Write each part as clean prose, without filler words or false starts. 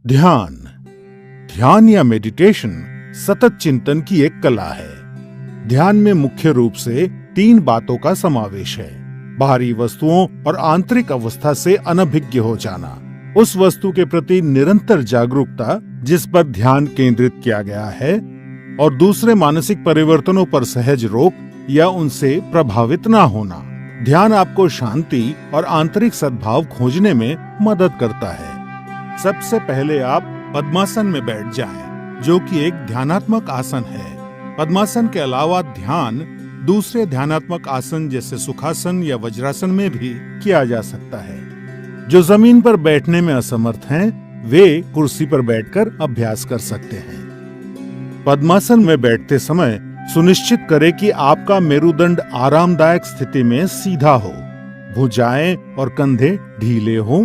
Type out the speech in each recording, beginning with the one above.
ध्यान। ध्यान या मेडिटेशन सतत चिंतन की एक कला है। ध्यान में मुख्य रूप से 3 बातों का समावेश है। बाहरी वस्तुओं और आंतरिक अवस्था से अनभिज्ञ हो जाना, उस वस्तु के प्रति निरंतर जागरूकता जिस पर ध्यान केंद्रित किया गया है, और दूसरे मानसिक परिवर्तनों पर सहज रोक या उनसे प्रभावित ना होना। ध्यान आपको शांति और आंतरिक सद्भाव खोजने में मदद करता है। सबसे पहले आप पद्मासन में बैठ जाएं, जो कि एक ध्यानात्मक आसन है। पद्मासन के अलावा ध्यान दूसरे ध्यानात्मक आसन जैसे सुखासन या वज्रासन में भी किया जा सकता है। जो जमीन पर बैठने में असमर्थ हैं, वे कुर्सी पर बैठकर अभ्यास कर सकते हैं। पद्मासन में बैठते समय सुनिश्चित करें कि आपका मेरुदंड आरामदायक स्थिति में सीधा हो, भुजाएं और कंधे ढीले हों,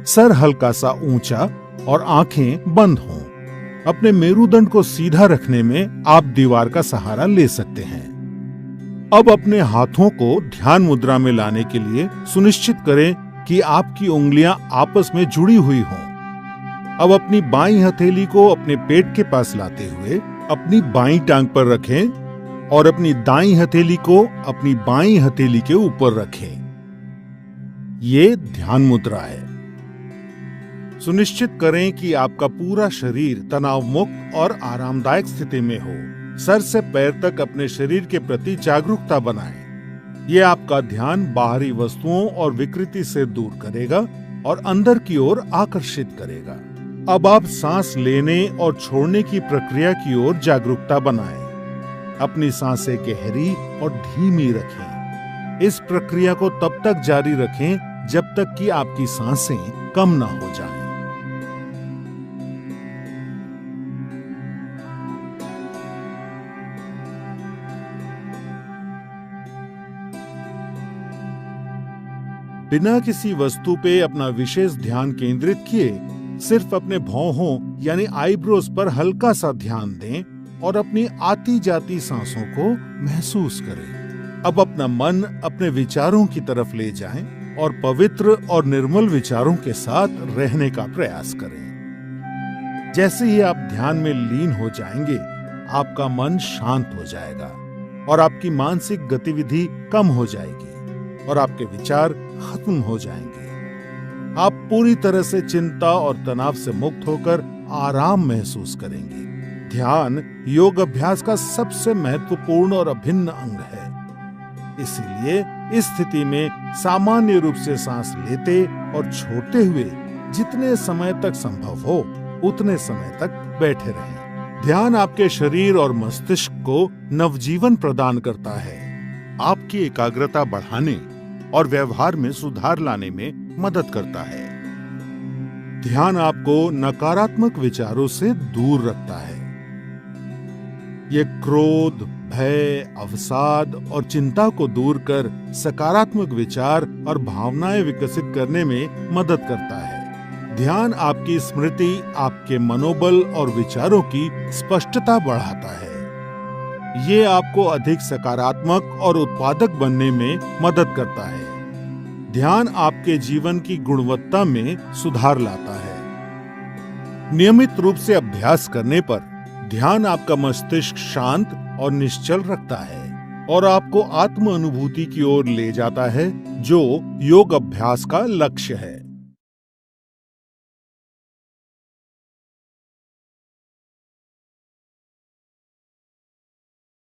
सर हल्का सा ऊंचा और आंखें बंद हों। अपने मेरुदंड को सीधा रखने में आप दीवार का सहारा ले सकते हैं। अब अपने हाथों को ध्यान मुद्रा में लाने के लिए सुनिश्चित करें कि आपकी उंगलियां आपस में जुड़ी हुई हों। अब अपनी बाईं हथेली को अपने पेट के पास लाते हुए अपनी बाईं टांग पर रखें और अपनी दाईं हथेली को अपनी बाईं हथेली के ऊपर रखें। ये ध्यान मुद्रा है। सुनिश्चित करें कि आपका पूरा शरीर तनाव मुक्त और आरामदायक स्थिति में हो। सर से पैर तक अपने शरीर के प्रति जागरूकता बनाएं। ये आपका ध्यान बाहरी वस्तुओं और विकृति से दूर करेगा और अंदर की ओर आकर्षित करेगा। अब आप सांस लेने और छोड़ने की प्रक्रिया की ओर जागरूकता बनाएं। अपनी सांसें गहरी और धीमी रखें। इस प्रक्रिया को तब तक जारी रखें जब तक कि आपकी सांसें कम ना हो जाएं। बिना किसी वस्तु पे अपना विशेष ध्यान केंद्रित किए सिर्फ अपने भौहों यानी आईब्रोज पर हल्का सा ध्यान दें और अपनी आती जाती सांसों को महसूस करें। अब अपना मन अपने विचारों की तरफ ले जाएं और पवित्र और निर्मल विचारों के साथ रहने का प्रयास करें। जैसे ही आप ध्यान में लीन हो जाएंगे, आपका मन शांत हो जाएगा और आपकी मानसिक गतिविधि कम हो जाएगी और आपके विचार खत्म हो जाएंगे। आप पूरी तरह से चिंता और तनाव से मुक्त होकर आराम महसूस करेंगे। ध्यान योग अभ्यास का सबसे महत्वपूर्ण और अभिन्न अंग है। इसीलिए इस स्थिति में सामान्य रूप से सांस लेते और छोड़ते हुए जितने समय तक संभव हो उतने समय तक बैठे रहें। ध्यान आपके शरीर और मस्तिष्क को नवजीवन प्रदान करता है, आपकी एकाग्रता बढ़ाने और व्यवहार में सुधार लाने में मदद करता है। ध्यान आपको नकारात्मक विचारों से दूर रखता है। ये क्रोध, भय, अवसाद और चिंता को दूर कर सकारात्मक विचार और भावनाएं विकसित करने में मदद करता है। ध्यान आपकी स्मृति, आपके मनोबल और विचारों की स्पष्टता बढ़ाता है। ये आपको अधिक सकारात्मक और उत्पादक बनने में मदद करता है। ध्यान आपके जीवन की गुणवत्ता में सुधार लाता है। नियमित रूप से अभ्यास करने पर ध्यान आपका मस्तिष्क शांत और निश्चल रखता है और आपको आत्म अनुभूति की ओर ले जाता है, जो योग अभ्यास का लक्ष्य है।